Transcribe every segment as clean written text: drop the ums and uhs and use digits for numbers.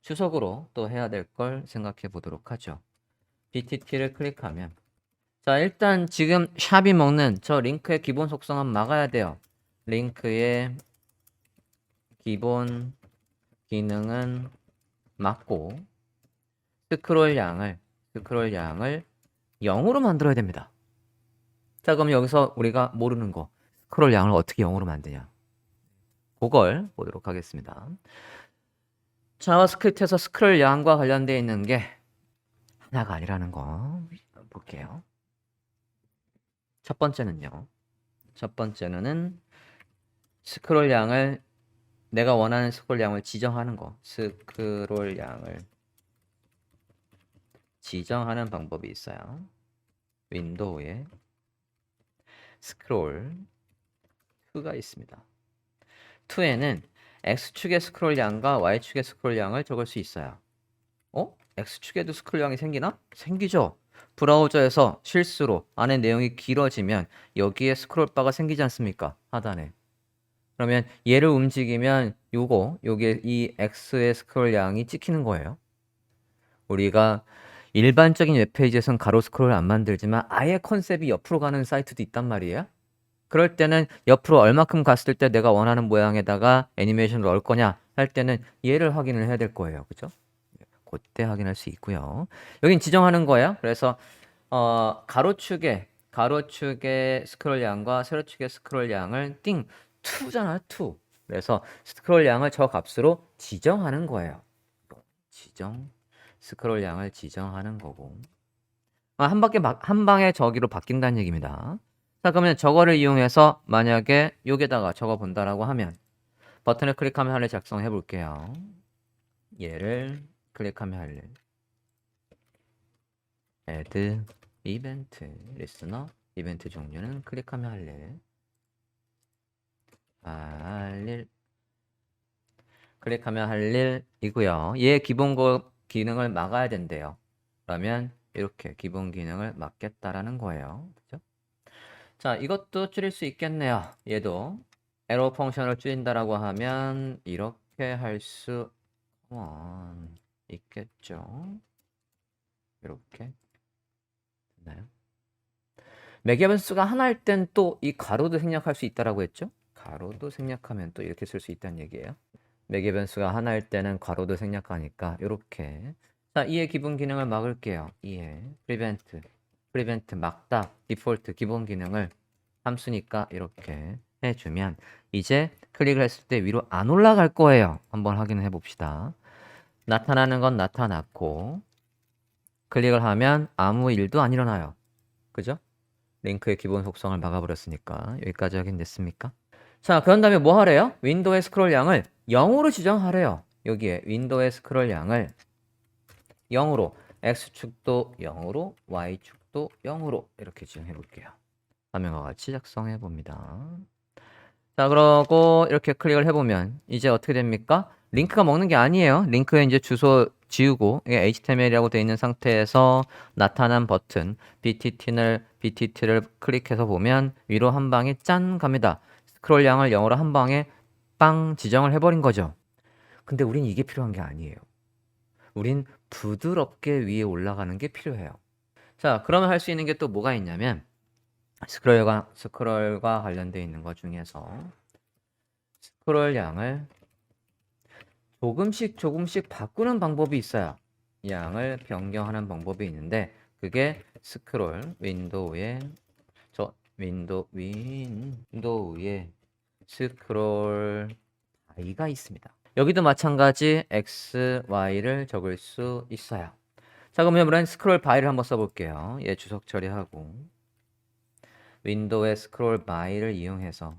주석으로 또 해야 될 걸 생각해 보도록 하죠. BTT를 클릭하면 자, 일단 지금 샵이 먹는 저 링크의 기본 속성은 막아야 돼요. 링크의 기본 기능은 막고 스크롤 양을 0으로 만들어야 됩니다. 자, 그럼 여기서 우리가 모르는 거 스크롤 양을 어떻게 0으로 만드냐, 그걸 보도록 하겠습니다. 자바스크립트에서 스크롤 양과 관련되어 있는 게 하나가 아니라는 거 볼게요. 첫 번째는 스크롤 양을 내가 원하는 스크롤 양을 지정하는 거. 스크롤 양을 지정하는 방법이 있어요. 윈도우에 스크롤 2가 있습니다. 2에는 X축의 스크롤 양과 Y축의 스크롤 양을 적을 수 있어요. X축에도 스크롤 양이 생기나? 생기죠. 브라우저에서 실수로 안에 내용이 길어지면 여기에 스크롤 바가 생기지 않습니까? 하단에. 그러면 얘를 움직이면 요게 이 X의 스크롤 양이 찍히는 거예요. 우리가 일반적인 웹페이지에서는 가로 스크롤을 안 만들지만 아예 컨셉이 옆으로 가는 사이트도 있단 말이에요. 그럴 때는 옆으로 얼마큼 갔을 때 내가 원하는 모양에다가 애니메이션을 넣을 거냐 할 때는 얘를 확인을 해야 될 거예요. 그죠? 그때 확인할 수 있고요. 여긴 지정하는 거예요. 그래서 가로축의 스크롤 양과 세로축의 스크롤 양을 2잖아요. 2. 그래서 스크롤 양을 저 값으로 지정하는 거예요. 스크롤 양을 지정하는 거고. 한 방에 저기로 바뀐다는 얘기입니다. 자, 그러면 저거를 이용해서 만약에 여기다가 적어 본다라고 하면 버튼을 클릭하면 할래 작성해 볼게요. 얘를 클릭하면 할래. add 이벤트 리스너 이벤트 종류는 클릭하면 할래. 클릭하면 할 일이고요. 얘 기본 기능을 막아야 된대요. 그러면 이렇게 기본 기능을 막겠다라는 거예요. 그죠? 자, 이것도 줄일 수 있겠네요. 얘도 에러 펑션을 줄인다라고 하면 이렇게 할 수 있겠죠. 이렇게 됐나요? 매개 변수가 하나일 땐 또 이 가로도 생략할 수 있다라고 했죠? 가로도 생략하면 또 이렇게 쓸 수 있다는 얘기예요. 매개 변수가 하나일 때는 괄호도 생략하니까 이렇게. 자, 이의 기본 기능을 막을게요. 이의 프리벤트 막다 디폴트 기본 기능을 함수니까 이렇게 해주면 이제 클릭을 했을 때 위로 안 올라갈 거예요. 한번 확인해 봅시다. 나타나는 건 나타났고 클릭을 하면 아무 일도 안 일어나요. 그죠? 링크의 기본 속성을 막아버렸으니까. 여기까지 확인됐습니까? 자, 그런 다음에 뭐 하래요? 윈도우의 스크롤 양을 0으로 지정하래요. 여기에 윈도우의 스크롤 양을 0으로, X축도 0으로, Y축도 0으로 이렇게 지정해 볼게요. 화면과 같이 작성해 봅니다. 자, 그러고 이렇게 클릭을 해보면 이제 어떻게 됩니까? 링크가 먹는 게 아니에요. 링크에 이제 주소 지우고 이게 HTML이라고 되어 있는 상태에서 나타난 버튼 BTT를 클릭해서 보면 위로 한 방에 짠 갑니다. 스크롤 양을 0으로 한 방에 빵 지정을 해버린 거죠. 근데 우린 이게 필요한 게 아니에요. 우린 부드럽게 위에 올라가는 게 필요해요. 자, 그러면 할 수 있는 게 또 뭐가 있냐면 스크롤과 관련되어 있는 것 중에서 스크롤 양을 조금씩 바꾸는 방법이 있어요. 양을 변경하는 방법이 있는데 그게 윈도우에 스크롤 바이가 있습니다. 여기도 마찬가지 x, y를 적을 수 있어요. 자, 그러면 스크롤 바이를 한번 써볼게요. 얘 주석 처리하고 윈도우의 스크롤 바이를 이용해서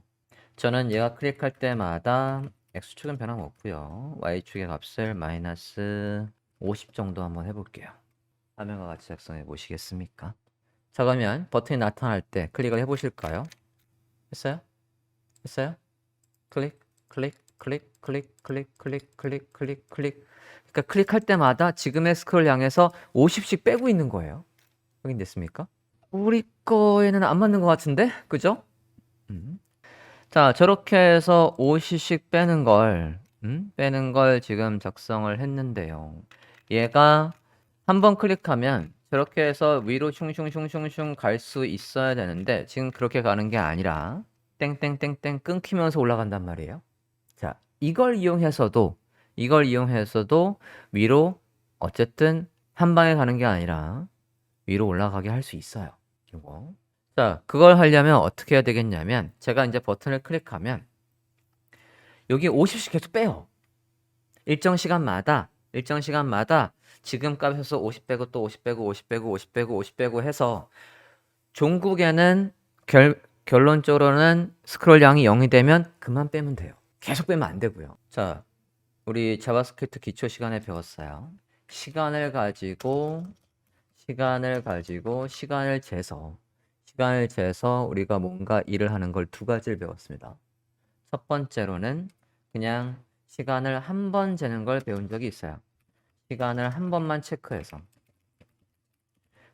저는 얘가 클릭할 때마다 X축은 변함없고요. Y축의 값을 마이너스 50 정도 한번 해볼게요. 화면과 같이 작성해 보시겠습니까? 자, 그러면 버튼이 나타날 때 클릭을 해보실까요? 했어요? 클릭. 그러니까 클릭할 때마다 지금의 스크롤 양에서 50씩 빼고 있는 거예요. 확인됐습니까? 우리 거에는 안 맞는 것 같은데? 그죠? 자, 저렇게 해서 50씩 빼는 걸 빼는 걸 지금 작성을 했는데요. 얘가 한번 클릭하면 저렇게 해서 위로 슝슝슝슝슝 갈 수 있어야 되는데 지금 그렇게 가는 게 아니라 땡땡땡땡 끊기면서 올라간단 말이에요. 자, 이걸 이용해서도 위로 어쨌든 한 방에 가는 게 아니라 위로 올라가게 할 수 있어요. 이거. 자, 그걸 하려면 어떻게 해야 되겠냐면 제가 이제 버튼을 클릭하면 여기 50씩 계속 빼요. 일정 시간마다 지금 값에서 50 빼고 또 50 빼고 50 빼고 50 빼고 50 빼고 해서 종국에는 결론적으로는 스크롤량이 0이 되면 그만 빼면 돼요. 계속 빼면 안 되고요. 자, 우리 자바스크립트 기초 시간에 배웠어요. 시간을 가지고 시간을 재서 우리가 뭔가 일을 하는 걸 두 가지를 배웠습니다. 첫 번째로는 그냥 시간을 한 번 재는 걸 배운 적이 있어요. 시간을 한 번만 체크해서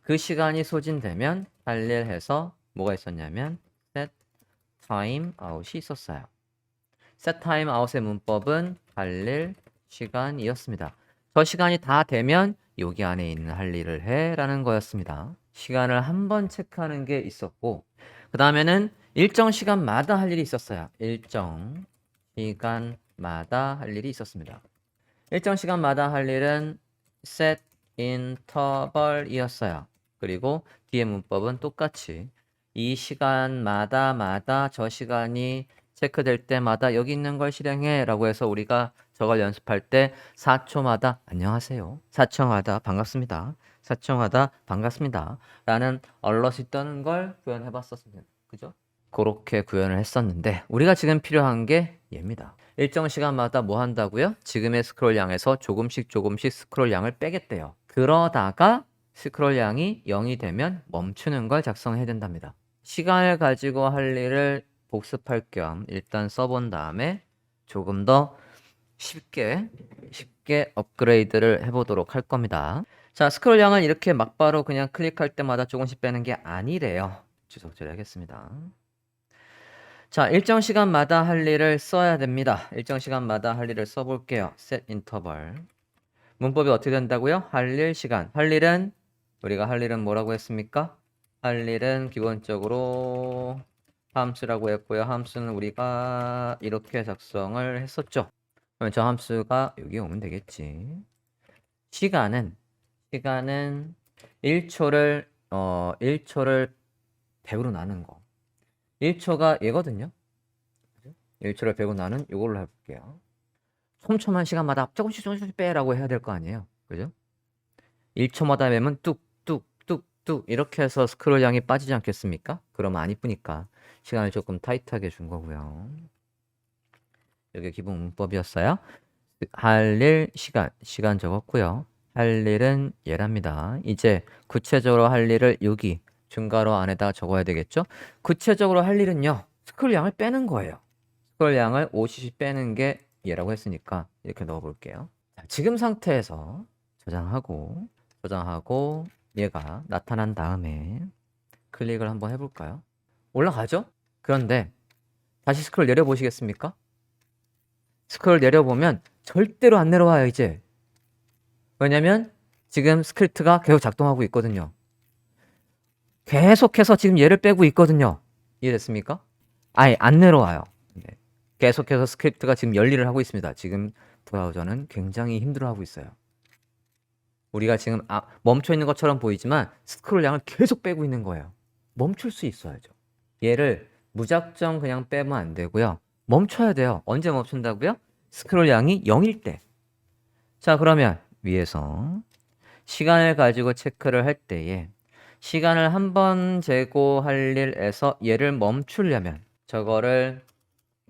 그 시간이 소진되면 할 일 해서 뭐가 있었냐면 set time out이 있었어요. set time out의 문법은 할 일 시간이었습니다. 저 시간이 다 되면 여기 안에 있는 할 일을 해 라는 거였습니다. 시간을 한 번 체크하는 게 있었고 그 다음에는 일정 시간마다 할 일이 있었어요. 일정 시간마다 할 일이 있었습니다. 일정 시간마다 할 일은 set interval이었어요. 그리고 뒤에 문법은 똑같이 이 시간마다 저 시간이 체크될 때마다 여기 있는 걸 실행해 라고 해서 우리가 저걸 연습할 때 4초마다 안녕하세요. 4초마다 반갑습니다. 4초마다 반갑습니다. 라는 얼럿이 뜨는 걸 구현해 봤었습니다. 그죠? 그렇게 구현을 했었는데 우리가 지금 필요한 게 얘입니다. 일정 시간마다 뭐 한다고요? 지금의 스크롤량에서 조금씩 스크롤량을 빼겠대요. 그러다가 스크롤량이 0이 되면 멈추는 걸 작성해야 된답니다. 시간을 가지고 할 일을 복습할 겸 일단 써본 다음에 조금 더 쉽게 업그레이드를 해보도록 할 겁니다. 자, 스크롤량은 이렇게 막바로 그냥 클릭할 때마다 조금씩 빼는 게 아니래요. 주소 처리하겠습니다. 자, 일정 시간마다 할 일을 써야 됩니다. 일정 시간마다 할 일을 써볼게요. set interval. 문법이 어떻게 된다고요? 할 일 시간. 우리가 할 일은 뭐라고 했습니까? 할 일은 기본적으로 함수라고 했고요. 함수는 우리가 이렇게 작성을 했었죠. 그러면 저 함수가 여기 오면 되겠지. 시간은 1초를 100으로 나눈 거. 1초가 얘거든요. 1초를 100으로 나눈 이걸로 해볼게요. 촘촘한 시간마다 조금씩 빼라고 해야 될 거 아니에요. 그죠? 1초마다 빼면 뚝뚝뚝뚝 이렇게 해서 스크롤량이 빠지지 않겠습니까? 그러면 안 이쁘니까 시간을 조금 타이트하게 준 거고요. 여기 기본 문법이었어요. 할 일 시간 적었고요. 할 일은 얘랍니다. 이제 구체적으로 할 일을 여기 중괄호 안에다 적어야 되겠죠? 구체적으로 할 일은요. 스크롤량을 빼는 거예요. 스크롤량을 50씩 빼는 게 얘라고 했으니까 이렇게 넣어볼게요. 지금 상태에서 저장하고 얘가 나타난 다음에 클릭을 한번 해볼까요? 올라가죠? 그런데 다시 스크롤 내려보시겠습니까? 스크롤 내려보면 절대로 안 내려와요 이제. 왜냐면 지금 스크립트가 계속 작동하고 있거든요. 계속해서 지금 얘를 빼고 있거든요. 이해됐습니까? 아예 안 내려와요. 네. 계속해서 스크립트가 지금 열일을 하고 있습니다. 지금 브라우저는 굉장히 힘들어하고 있어요. 우리가 지금 멈춰 있는 것처럼 보이지만 스크롤량을 계속 빼고 있는 거예요. 멈출 수 있어야죠. 얘를 무작정 그냥 빼면 안 되고요. 멈춰야 돼요. 언제 멈춘다고요? 스크롤량이 0일 때. 자, 그러면 위에서 시간을 가지고 체크를 할 때에 시간을 한 번 재고 할 일에서 얘를 멈추려면 저거를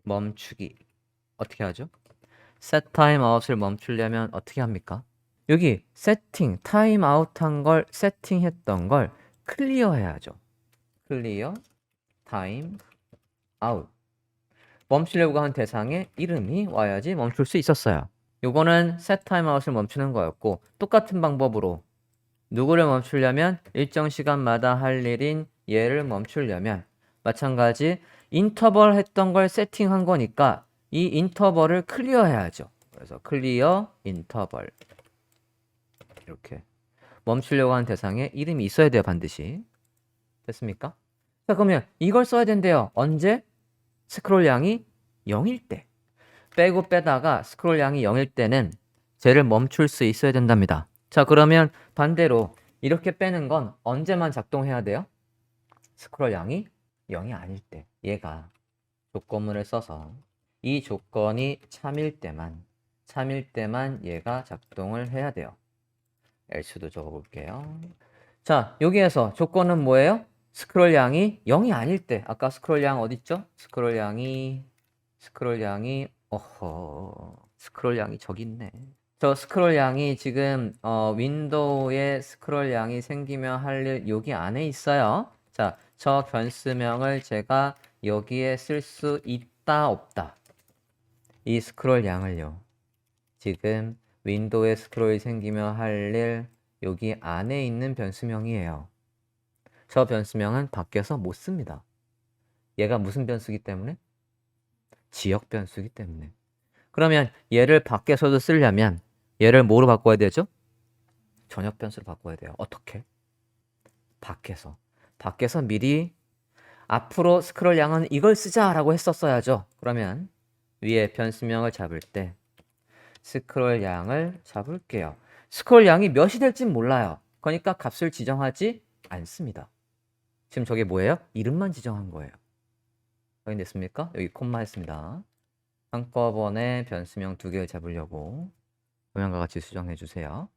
멈추기 어떻게 하죠? set time out을 멈추려면 어떻게 합니까? 여기 세팅, 타임 아웃한 걸 세팅했던 걸 클리어 해야죠. 클리어 타임 아웃. 멈추려고 한 대상의 이름이 와야지 멈출 수 있었어요. 요거는 set time out을 멈추는 거였고 똑같은 방법으로 누구를 멈추려면 일정 시간마다 할 일인 얘를 멈추려면 마찬가지 인터벌 했던 걸 세팅한 거니까 이 인터벌을 클리어해야죠. 그래서 클리어 인터벌 이렇게 멈추려고 하는 대상에 이름이 있어야 돼요. 반드시. 됐습니까? 자, 그러면 이걸 써야 된대요. 언제? 스크롤 양이 0일 때. 빼고 빼다가 스크롤 양이 0일 때는 쟤를 멈출 수 있어야 된답니다. 자, 그러면 반대로 이렇게 빼는 건 언제만 작동해야 돼요? 스크롤 양이 0이 아닐 때. 얘가 조건문을 써서 이 조건이 참일 때만 얘가 작동을 해야 돼요. else도 적어볼게요. 자, 여기에서 조건은 뭐예요? 스크롤 양이 0이 아닐 때. 아까 스크롤 양 어딨죠? 스크롤 양이 스크롤 양이 저기 있네. 저 스크롤 양이 지금 윈도우에 스크롤 양이 생기면 할 일 여기 안에 있어요. 자, 저 변수명을 제가 여기에 쓸 수 있다 없다. 이 스크롤 양을요. 지금 윈도우에 스크롤이 생기면 할 일 여기 안에 있는 변수명이에요. 저 변수명은 밖에서 못 씁니다. 얘가 무슨 변수기 때문에? 지역 변수기 때문에. 그러면 얘를 밖에서도 쓰려면 얘를 뭐로 바꿔야 되죠? 전역 변수로 바꿔야 돼요. 어떻게? 밖에서 미리 앞으로 스크롤 양은 이걸 쓰자라고 했었어야죠. 그러면 위에 변수명을 잡을 때 스크롤 양을 잡을게요. 스크롤 양이 몇이 될진 몰라요. 그러니까 값을 지정하지 않습니다. 지금 저게 뭐예요? 이름만 지정한 거예요. 확인됐습니까? 여기 콤마 했습니다. 한꺼번에 변수명 2개를 잡으려고 모양과 같이 수정해 주세요.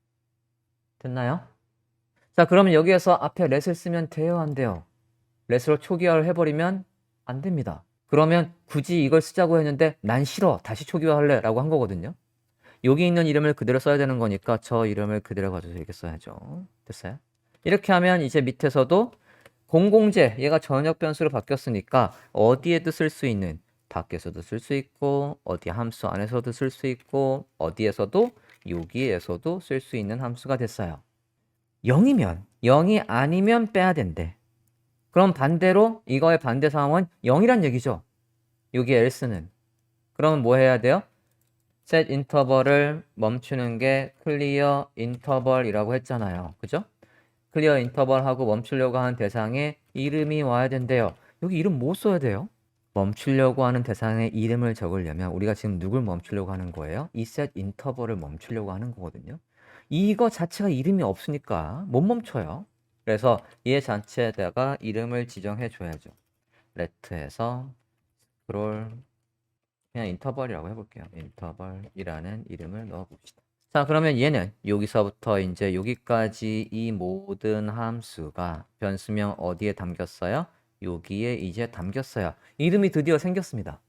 됐나요? 자, 그러면 여기에서 앞에 let을 쓰면 돼요, 안 돼요? let으로 초기화를 해버리면 안 됩니다. 그러면 굳이 이걸 쓰자고 했는데 난 싫어, 다시 초기화할래 라고 한 거거든요. 여기 있는 이름을 그대로 써야 되는 거니까 저 이름을 그대로 가져서 이렇게 써야죠. 됐어요? 이렇게 하면 이제 밑에서도 공공재, 얘가 전역 변수로 바뀌었으니까 어디에도 쓸 수 있는, 밖에서도 쓸 수 있고 어디 함수 안에서도 쓸 수 있고 어디에서도 여기에서도 쓸 수 있는 함수가 됐어요. 0이 아니면 빼야 된대. 그럼 반대로 이거의 반대 상황은 0이란 얘기죠. 여기 else는. 그러면 뭐 해야 돼요? set 인터벌을 멈추는 게 클리어 인터벌이라고 했잖아요. 그죠? 클리어 인터벌하고 멈추려고 하는 대상에 이름이 와야 된대요. 여기 이름 뭐 써야 돼요? 멈추려고 하는 대상의 이름을 적으려면 우리가 지금 누굴 멈추려고 하는 거예요? 이 set 인터벌을 멈추려고 하는 거거든요. 이거 자체가 이름이 없으니까 못 멈춰요. 그래서 얘 자체에다가 이름을 지정해 줘야죠. let에서 scroll 그냥 인터벌이라고 해볼게요. 인터벌이라는 이름을 넣어봅시다. 자, 그러면 얘는 여기서부터 이제 여기까지 이 모든 함수가 변수명 어디에 담겼어요? 여기에 이제 담겼어요. 이름이 드디어 생겼습니다.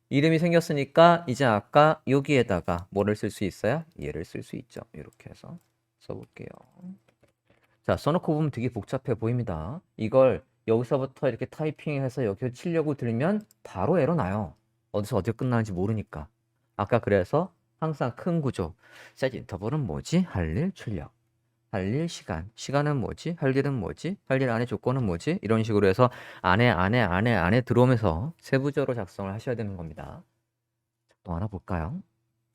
이름이 생겼으니까 이제 아까 여기에다가 뭐를 쓸 수 있어요? 얘를 쓸 수 있죠. 이렇게 해서 써볼게요. 자, 써놓고 보면 되게 복잡해 보입니다. 이걸 여기서부터 이렇게 타이핑해서 여기서 치려고 들면 바로 에러 나요. 어디서 어디가 끝나는지 모르니까. 아까 그래서 항상 큰 구조. set 인터벌은 뭐지? 할 일, 출력. 할 일, 시간. 시간은 뭐지? 할 일은 뭐지? 할 일 안에 조건은 뭐지? 이런 식으로 해서 안에 들어오면서 세부적으로 작성을 하셔야 되는 겁니다. 작동 하나 볼까요?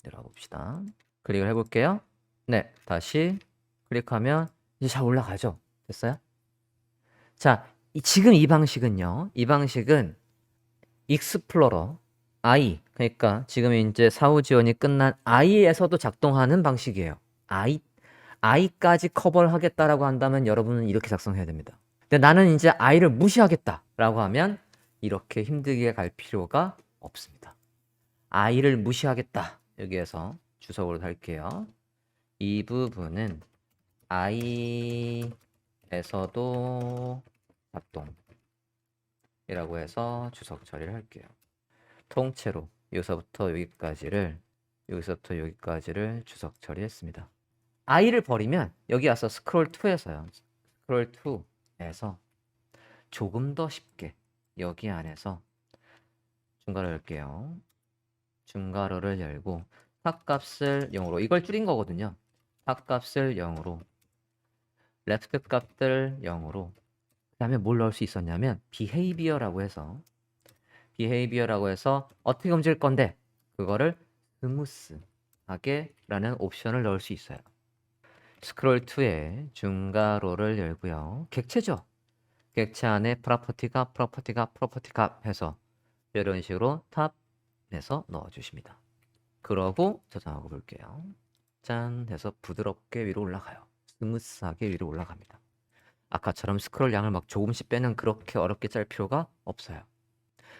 내려가 봅시다. 클릭을 해볼게요. 네, 다시 클릭하면 이제 잘 올라가죠. 됐어요? 자, 지금 이 방식은요. 이 방식은 익스플로러 I, 그러니까 지금 이제 사후 지원이 끝난 I에서도 작동하는 방식이에요. I까지 커버를 하겠다라고 한다면 여러분은 이렇게 작성해야 됩니다. 근데 나는 이제 I를 무시하겠다라고 하면 이렇게 힘들게 갈 필요가 없습니다. I를 무시하겠다. 여기에서 주석으로 달게요. 이 부분은 I에서도 작동이라고 해서 주석 처리를 할게요. 통째로 여기서부터 여기까지를 주석 처리했습니다. I를 버리면 여기 와서 스크롤 2에서요. 스크롤 2에서 조금 더 쉽게 여기 안에서 중괄호 열게요. 중괄호를 열고 탑값을 0으로 이걸 줄인 거거든요. 탑값을 0으로 레프트 값들 0으로 그 다음에 뭘 넣을 수 있었냐면 behavior라고 해서 어떻게 움직일 건데 그거를 스무스하게 라는 옵션을 넣을 수 있어요. 스크롤 2에 중괄호를 열고요. 객체죠. 객체 안에 프로퍼티가 해서 이런 식으로 탑에서 넣어주십니다. 그러고 저장하고 볼게요. 짠 해서 부드럽게 위로 올라가요. 스무스하게 위로 올라갑니다. 아까처럼 스크롤 양을 막 조금씩 빼는 그렇게 어렵게 짤 필요가 없어요.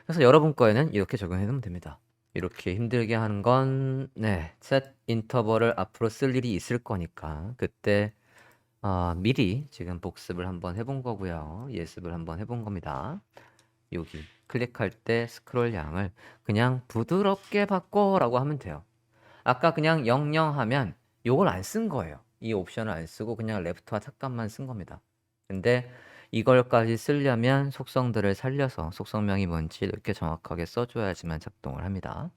그래서 여러분 거에는 이렇게 적용해 놓으면 됩니다. 이렇게 힘들게 하는 건 셋 인터벌을 앞으로 쓸 일이 있을 거니까 그때 미리 지금 복습을 한번 해본 거고요. 예습을 한번 해본 겁니다. 여기 클릭할 때 스크롤 양을 그냥 부드럽게 바꿔라고 하면 돼요. 아까 그냥 00 하면 요걸 안 쓴 거예요. 이 옵션을 안 쓰고 그냥 레프트와 탑값만 쓴 겁니다. 근데 이걸까지 쓰려면 속성들을 살려서 속성명이 뭔지 이렇게 정확하게 써줘야지만 작동을 합니다.